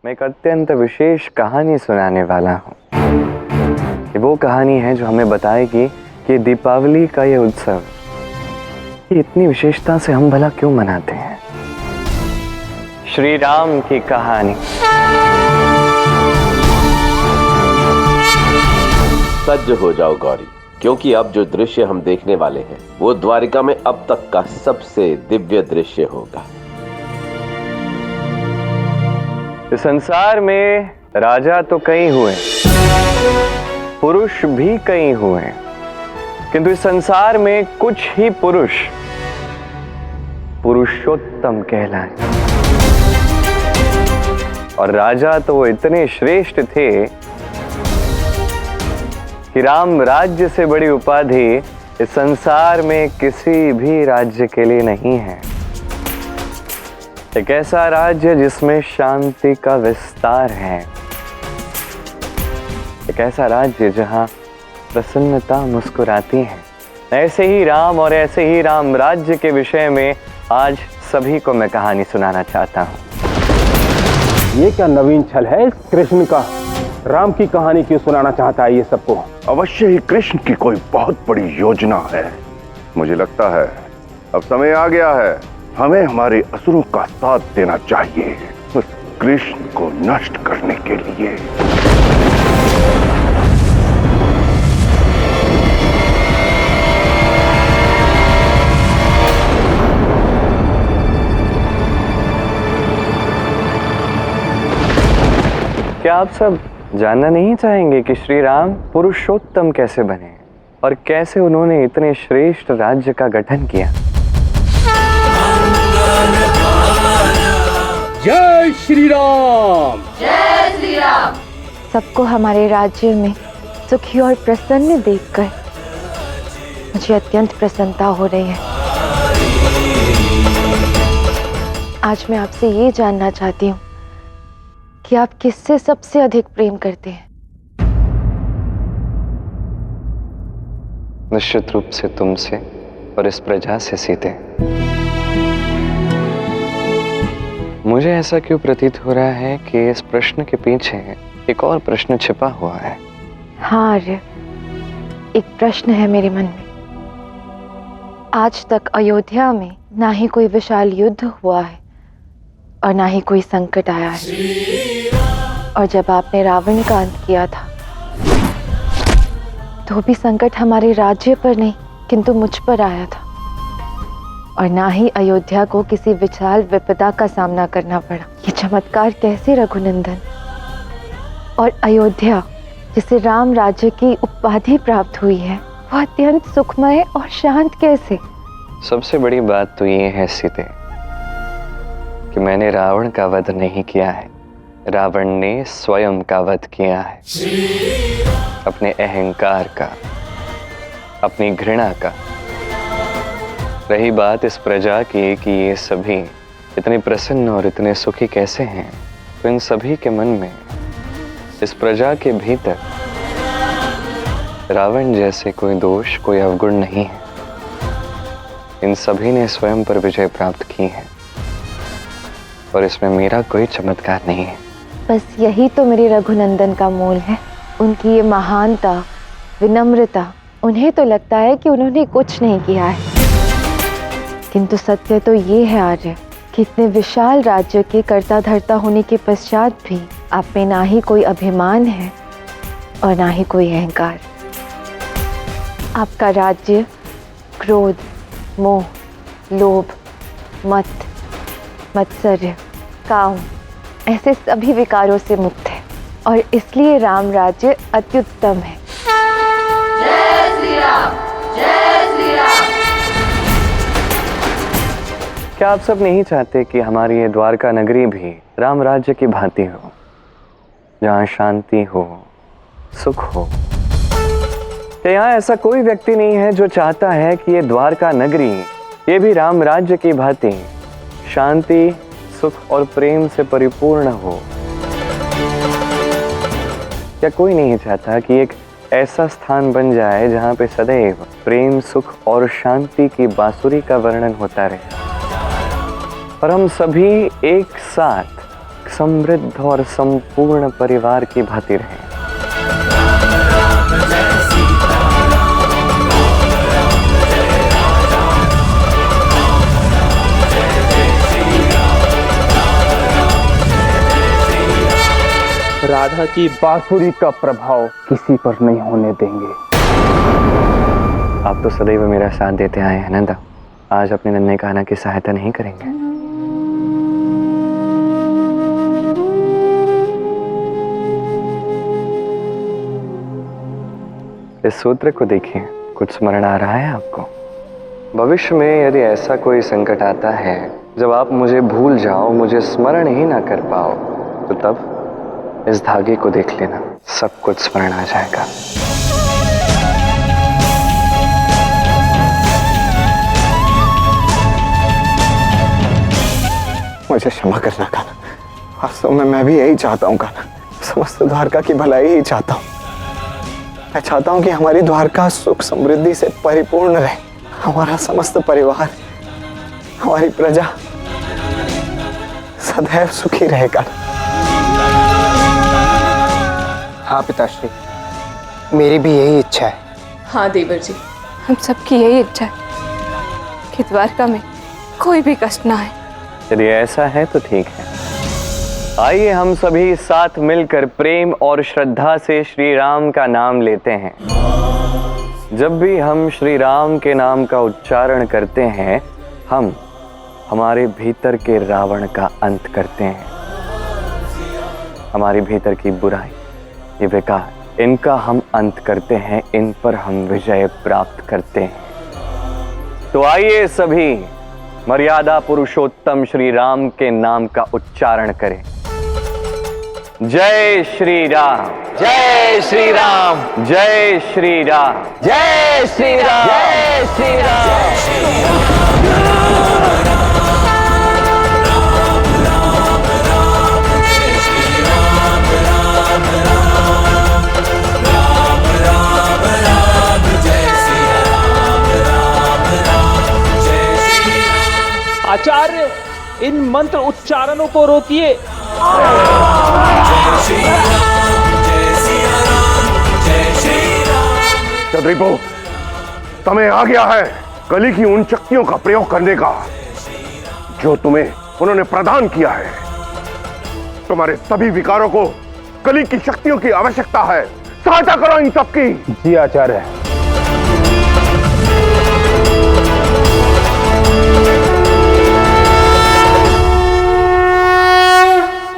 मैं एक अत्यंत विशेष कहानी सुनाने वाला हूँ। ये वो कहानी है जो हमें बताएगी कि दीपावली का ये उत्सव ये इतनी विशेषता से हम भला क्यों मनाते हैं। श्री राम की कहानी। सज्ज हो जाओ गौरी, क्योंकि अब जो दृश्य हम देखने वाले हैं वो द्वारिका में अब तक का सबसे दिव्य दृश्य होगा। इस संसार में राजा तो कई हुए, पुरुष भी कई हुए, किंतु इस संसार में कुछ ही पुरुष पुरुषोत्तम कहलाए। और राजा तो वो इतने श्रेष्ठ थे कि राम राज्य से बड़ी उपाधि इस संसार में किसी भी राज्य के लिए नहीं है। एक ऐसा राज्य जिसमें शांति का विस्तार है, एक ऐसा राज्य जहां प्रसन्नता मुस्कुराती है। ऐसे ही राम और ऐसे ही राम राज्य के विषय में आज सभी को मैं कहानी सुनाना चाहता हूं। ये क्या नवीन छल है इस कृष्ण का? राम की कहानी क्यों सुनाना चाहता है ये सबको? अवश्य ही कृष्ण की कोई बहुत बड़ी योजना है। मुझे लगता है अब समय आ गया है, हमें हमारे असुरों का साथ देना चाहिए उस कृष्ण को नष्ट करने के लिए। क्या आप सब जानना नहीं चाहेंगे कि श्री राम पुरुषोत्तम कैसे बने और कैसे उन्होंने इतने श्रेष्ठ राज्य का गठन किया? जय श्री राम! जय श्री राम! सबको हमारे राज्य में सुखी और प्रसन्न देखकर मुझे अत्यंत प्रसन्नता हो रही है। आज मैं आपसे ये जानना चाहती हूँ कि आप किससे सबसे अधिक प्रेम करते हैं? निश्चित रूप से तुमसे और इस प्रजा से सीते। मुझे ऐसा क्यों प्रतीत हो रहा है कि इस प्रश्न के पीछे एक और प्रश्न छिपा हुआ है। हाँ आर्य, एक प्रश्न है मेरे मन में। आज तक अयोध्या में ना ही कोई विशाल युद्ध हुआ है और ना ही कोई संकट आया है। और जब आपने रावण का अंत किया था तो भी संकट हमारे राज्य पर नहीं किंतु मुझ पर आया था, और ना ही अयोध्या को किसी विशाल विपदा का सामना करना पड़ा। ये चमत्कार कैसे रघुनंदन? और अयोध्या जिसे राम राज्य की उपाधि प्राप्त हुई है वह अत्यंत सुखमय और शांत कैसे? सबसे बड़ी बात तो ये है सीते कि मैंने रावण का वध नहीं किया है, रावण ने स्वयं का वध किया है। अपने अहंकार का, अपनी घृणा का। रही बात इस प्रजा की कि ये सभी इतने प्रसन्न और इतने सुखी कैसे हैं, तो इन सभी के मन में, इस प्रजा के भीतर रावण जैसे कोई दोष, कोई अवगुण नहीं है। इन सभी ने स्वयं पर विजय प्राप्त की है और इसमें मेरा कोई चमत्कार नहीं है। बस यही तो मेरे रघुनंदन का मूल है, उनकी ये महानता, विनम्रता। उन्हें तो लगता है कि उन्होंने कुछ नहीं किया है, किंतु सत्य तो ये है आर्य कि इतने विशाल राज्य के कर्ता धर्ता होने के पश्चात भी आप में ना ही कोई अभिमान है और ना ही कोई अहंकार। आपका राज्य क्रोध, मोह, लोभ, मत, मत्सर्य, काम ऐसे सभी विकारों से मुक्त है, और इसलिए राम राज्य अत्युत्तम है। जय श्री राम! जय श्री राम! क्या आप सब नहीं चाहते कि हमारी ये द्वारका नगरी भी राम राज्य की भांति हो, जहाँ शांति हो, सुख हो? यहाँ ऐसा कोई व्यक्ति नहीं है जो चाहता है कि ये द्वारका नगरी ये भी राम राज्य की भांति शांति, सुख और प्रेम से परिपूर्ण हो। क्या कोई नहीं चाहता कि एक ऐसा स्थान बन जाए जहाँ पे सदैव प्रेम, सुख और शांति की बांसुरी का वर्णन होता रहे, और हम सभी एक साथ समृद्ध और संपूर्ण परिवार की भांति रहें। राधा की बांसुरी का प्रभाव किसी पर नहीं होने देंगे। आप तो सदैव मेरा साथ देते आए हैं नंदा, आज अपने नन्हे कान्हा की सहायता नहीं करेंगे? इस सूत्र को देखिए, कुछ स्मरण आ रहा है आपको? भविष्य में यदि ऐसा कोई संकट आता है जब आप मुझे भूल जाओ, मुझे स्मरण ही ना कर पाओ, तो तब इस धागे को देख लेना, सब कुछ स्मरण आ जाएगा। मुझे क्षमा करना कान्हा, वास्तव में मैं भी यही चाहता हूँ कान्हा, समस्त द्वारका की भलाई ही चाहता हूँ। मैं चाहता हूँ कि हमारी द्वारका सुख समृद्धि से परिपूर्ण रहे, हमारा समस्त परिवार, हमारी प्रजा सदैव सुखी रहे कान्हा। हाँ पिताश्री, मेरी भी यही इच्छा है। हाँ देवर जी, हम सबकी यही इच्छा है कि द्वारका में कोई भी कष्ट ना आए। यदि ऐसा है तो ठीक है, आइए हम सभी साथ मिलकर प्रेम और श्रद्धा से श्री राम का नाम लेते हैं। जब भी हम श्री राम के नाम का उच्चारण करते हैं, हम हमारे भीतर के रावण का अंत करते हैं। हमारे भीतर की बुराई, ये विकार, इनका हम अंत करते हैं, इन पर हम विजय प्राप्त करते हैं। तो आइए सभी मर्यादा पुरुषोत्तम श्री राम के नाम का उच्चारण करें। जय श्री राम, जय श्री राम, जय श्री राम, जय श्री राम, जय श्री राम। आचार्य, इन मंत्र उच्चारणों को रोकिए। चंद्रिपो, समय आ गया है कली की उन शक्तियों का प्रयोग करने का जो तुम्हें उन्होंने प्रदान किया है। तुम्हारे सभी विकारों को कली की शक्तियों की आवश्यकता है, सहायता करो इन सबकी। जी आचार्य।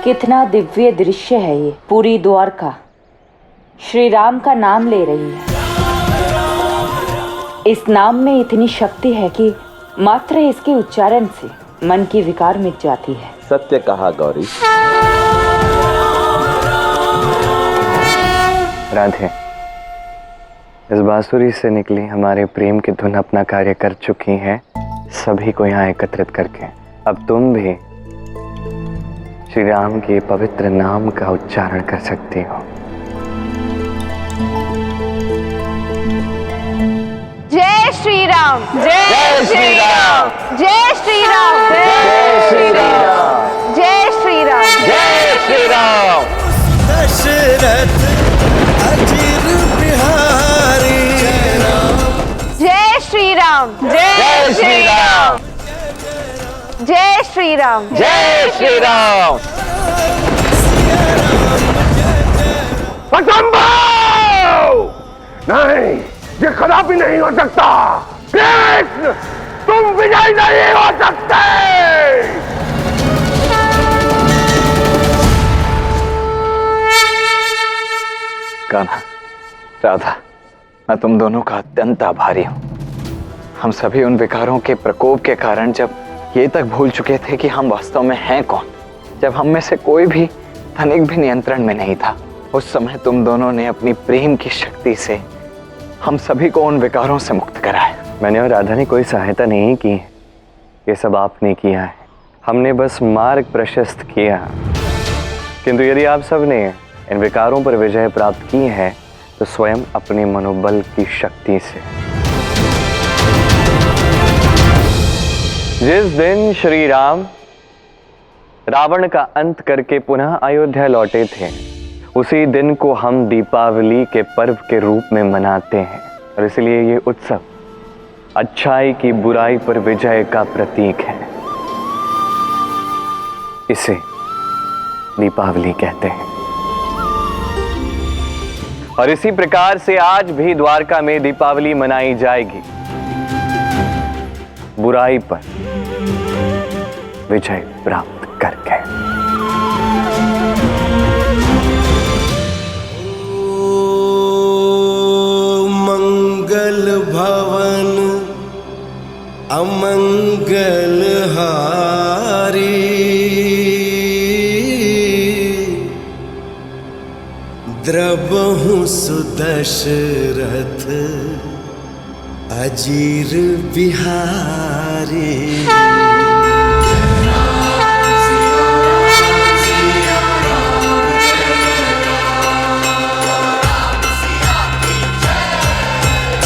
कितना दिव्य दृश्य है ये। पूरी द्वारका श्री राम का नाम ले रही है। इस नाम में इतनी शक्ति है कि मात्र इसके उच्चारण से मन की विकार मिट जाती है। सत्य कहा गौरी। राधे, इस बांसुरी से निकली हमारे प्रेम की धुन अपना कार्य कर चुकी है, सभी को यहाँ एकत्रित करके। अब तुम भी श्री राम के पवित्र नाम का उच्चारण कर सकती हो। जय श्री राम, जय श्री राम, जय श्री राम, जय श्री राम, जय श्री राम, जय श्री राम। दशरथ अजीर बिहारी, जय श्री राम, जय श्री राम, जय श्री राम, जय श्री राम। असंभव! नहीं, ये कदापि नहीं हो सकता। कृष्ण, तुम विजय नहीं हो सकते। कान्हा, राधा, मैं तुम दोनों का अत्यंत आभारी हूँ। हम सभी उन विकारों के प्रकोप के कारण जब ये तक भूल चुके थे कि हम वास्तव में हैं कौन, जब हम में से कोई भी तनिक भी नियंत्रण में नहीं था, उस समय तुम दोनों ने अपनी प्रेम की शक्ति से हम सभी को उन विकारों से मुक्त कराया। मैंने और राधा ने कोई सहायता नहीं की है, ये सब आपने किया है। हमने बस मार्ग प्रशस्त किया। किंतु यदि आप सब ने इन विकारों पर विजय प्राप्त की है तो स्वयं अपने मनोबल की शक्ति से। जिस दिन श्री राम रावण का अंत करके पुनः अयोध्या लौटे थे, उसी दिन को हम दीपावली के पर्व के रूप में मनाते हैं और इसलिए ये उत्सव अच्छाई की बुराई पर विजय का प्रतीक है। इसे दीपावली कहते हैं। और इसी प्रकार से आज भी द्वारका में दीपावली मनाई जाएगी, बुराई पर विजय प्राप्त करके। मंगल भवन अमंगल हारी, द्रबहु सुदशरथ अजीर बिहारी।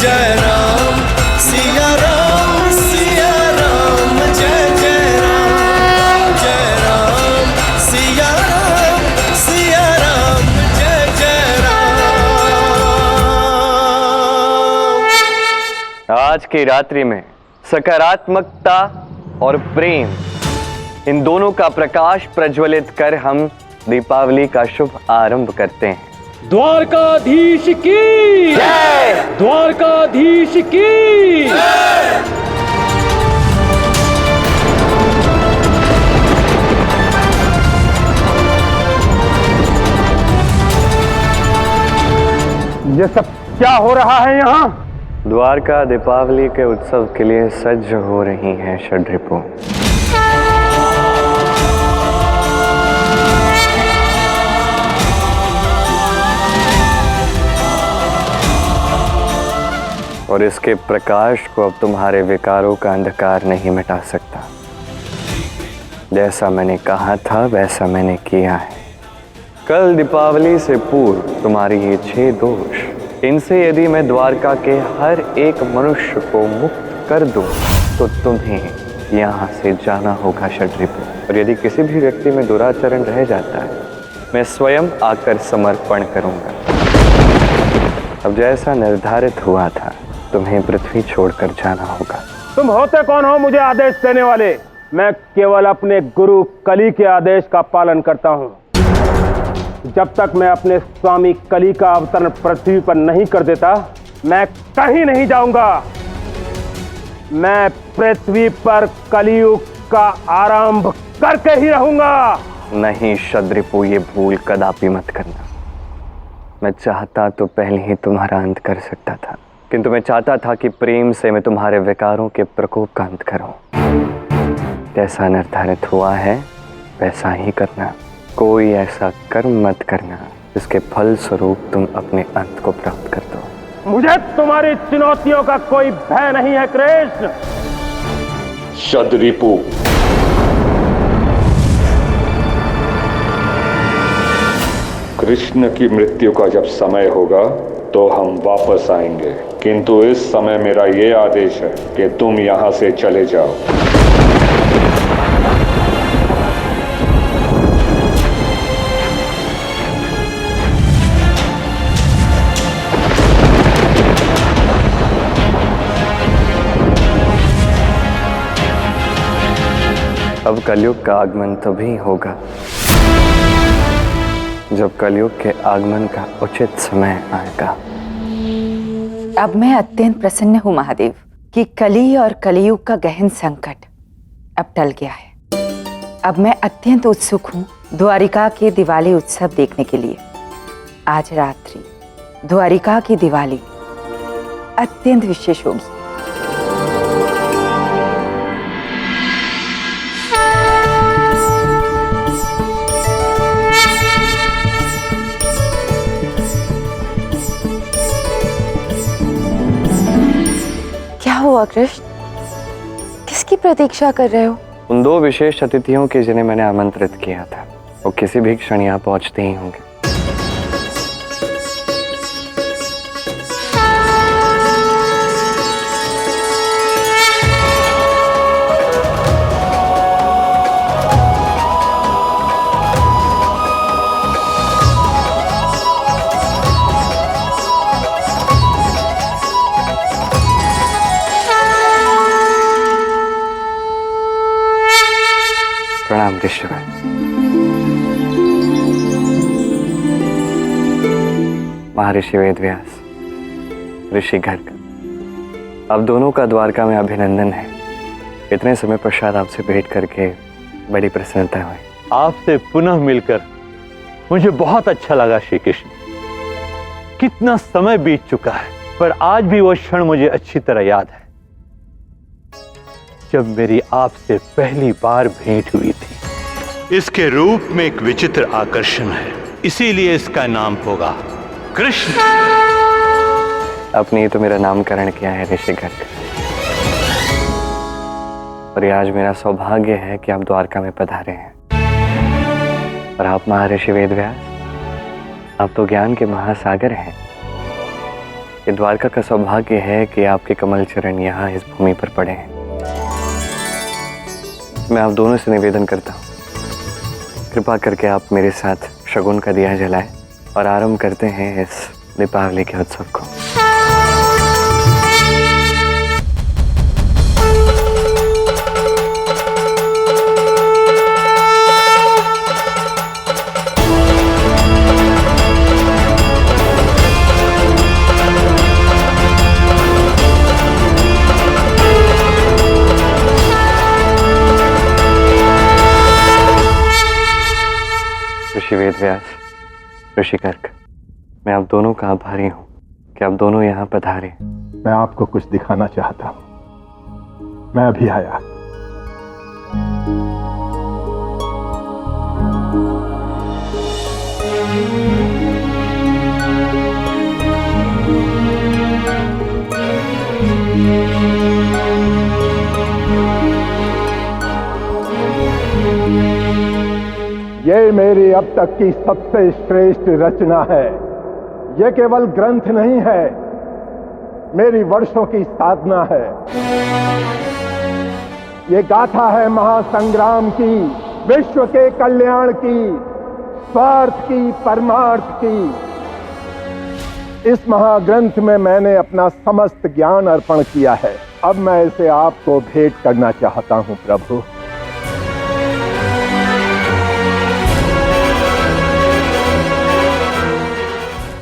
जय राम सिया राम सिया राम, जय जय राम सिया राम, जय जय राम। आज की रात्रि में सकारात्मकता और प्रेम, इन दोनों का प्रकाश प्रज्वलित कर हम दीपावली का शुभ आरंभ करते हैं। द्वारकाधीश की जय, द्वारकाधीश की जय। ये सब क्या हो रहा है यहाँ? द्वारका दीपावली के उत्सव के लिए सज्ज हो रही है षड्रिपु। और इसके प्रकाश को अब तुम्हारे विकारों का अंधकार नहीं मिटा सकता। जैसा मैंने कहा था वैसा मैंने किया है। कल दीपावली से पूर्व तुम्हारी ये 6 दोष, इनसे यदि मैं द्वारका के हर एक मनुष्य को मुक्त कर दूं तो तुम्हें यहाँ से जाना होगा षड्रिपु। और यदि किसी भी व्यक्ति में दुराचरण रह जाता है, मैं स्वयं आकर समर्पण करूंगा। अब जैसा निर्धारित हुआ था, तुम्हें पृथ्वी छोड़कर जाना होगा। तुम होते कौन हो मुझे आदेश देने वाले? मैं केवल अपने गुरु कली के आदेश का पालन करता हूं। जब तक मैं अपने स्वामी कली का अवतरण पृथ्वी पर नहीं कर देता, मैं कहीं नहीं जाऊंगा। मैं पृथ्वी पर कलियुग का आरंभ करके ही रहूंगा। नहीं षड्रिपु, ये भूल कदापि मत करना। मैं चाहता तो पहले ही तुम्हारा अंत कर सकता था, किंतु मैं चाहता था कि प्रेम से मैं तुम्हारे विकारों के प्रकोप का अंत करूं। जैसा निर्धारित हुआ है वैसा ही करना। कोई ऐसा कर्म मत करना जिसके फल स्वरूप तुम अपने अंत को प्राप्त कर दो। मुझे तुम्हारी चुनौतियों का कोई भय नहीं है कृष्ण। षड्रिपु, कृष्ण की मृत्यु का जब समय होगा तो हम वापस आएंगे, किंतु इस समय मेरा ये आदेश है कि तुम यहां से चले जाओ। अब कलयुग का आगमन तभी होगा जब कलयुग के आगमन का उचित समय आएगा। अब मैं अत्यंत प्रसन्न हूँ महादेव कि कली और कलियुग का गहन संकट अब टल गया है। अब मैं अत्यंत उत्सुक हूँ द्वारिका के दिवाली उत्सव देखने के लिए। आज रात्रि द्वारिका की दिवाली अत्यंत विशेष होगी। क्या हुआ कृष्ण? किसकी प्रतीक्षा कर रहे हो? उन 2 विशेष अतिथियों के जिन्हें मैंने आमंत्रित किया था, वो किसी भी क्षण यहाँ पहुंचते ही होंगे। शिवाय। महर्षि वेदव्यास, ऋषि गर्ग, आप दोनों का द्वारका में अभिनंदन है। इतने समय पश्चात आपसे भेंट करके बड़ी प्रसन्नता हुई। आपसे पुनः मिलकर मुझे बहुत अच्छा लगा श्री कृष्ण। कितना समय बीत चुका है, पर आज भी वो क्षण मुझे अच्छी तरह याद है जब मेरी आपसे पहली बार भेंट हुई थी। इसके रूप में एक विचित्र आकर्षण है, इसीलिए इसका नाम होगा कृष्ण। आपने तो मेरा नामकरण किया है ऋषि गर्ग, और ये आज मेरा सौभाग्य है कि आप द्वारका में पधारे हैं। और आप महर्षि वेदव्यास, आप तो ज्ञान के महासागर हैं। ये द्वारका का सौभाग्य है कि आपके कमल चरण यहाँ इस भूमि पर पड़े हैं। मैं आप दोनों से निवेदन करता हूँ, कृपा करके आप मेरे साथ शगुन का दिया जलाएं और आरंभ करते हैं इस दीपावली के उत्सव को। ऋषि वेदव्यास, ऋषि गर्ग, मैं आप दोनों का आभारी हूँ कि आप दोनों यहाँ पधारे। मैं आपको कुछ दिखाना चाहता हूँ। मैं अभी आया। ये मेरी अब तक की सबसे श्रेष्ठ रचना है। ये केवल ग्रंथ नहीं है, मेरी वर्षों की साधना है। ये गाथा है महासंग्राम की, विश्व के कल्याण की, स्वार्थ की, परमार्थ की। इस महाग्रंथ में मैंने अपना समस्त ज्ञान अर्पण किया है। अब मैं इसे आपको भेंट करना चाहता हूं प्रभु।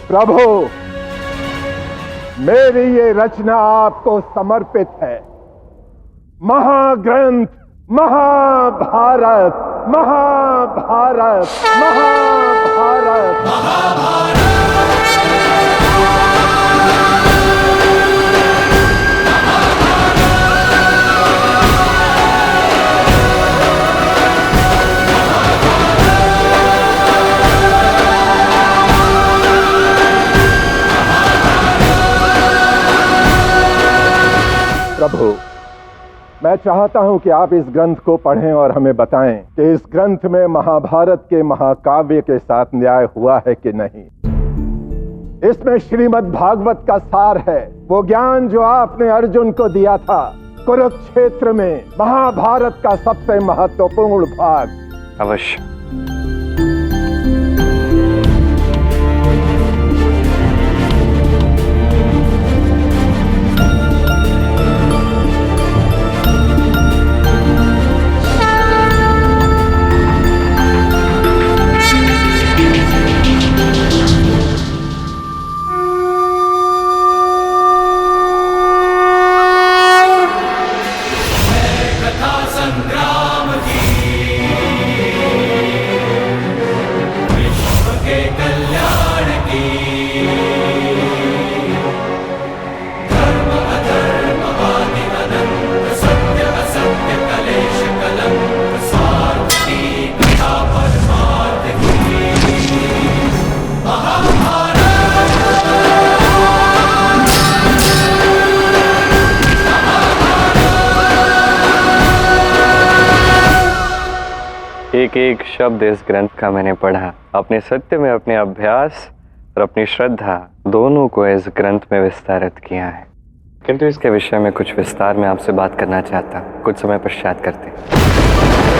प्रभु, मेरी ये रचना आपको समर्पित है। महाग्रंथ, महाभारत, महाभारत, महाभारत, महाभारत। प्रभु, मैं चाहता हूं कि आप इस ग्रंथ को पढ़ें और हमें बताएं कि इस ग्रंथ में महाभारत के महाकाव्य के साथ न्याय हुआ है कि नहीं। इसमें श्रीमद् भागवत का सार है, वो ज्ञान जो आपने अर्जुन को दिया था कुरुक्षेत्र में, महाभारत का सबसे महत्वपूर्ण भाग। अवश्य। एक एक शब्द इस ग्रंथ का मैंने पढ़ा। अपने सत्य में अपने अभ्यास और अपनी श्रद्धा दोनों को इस ग्रंथ में विस्तारित किया है। किंतु इसके विषय में कुछ विस्तार में आपसे बात करना चाहता हूँ। कुछ समय पश्चात करते हैं।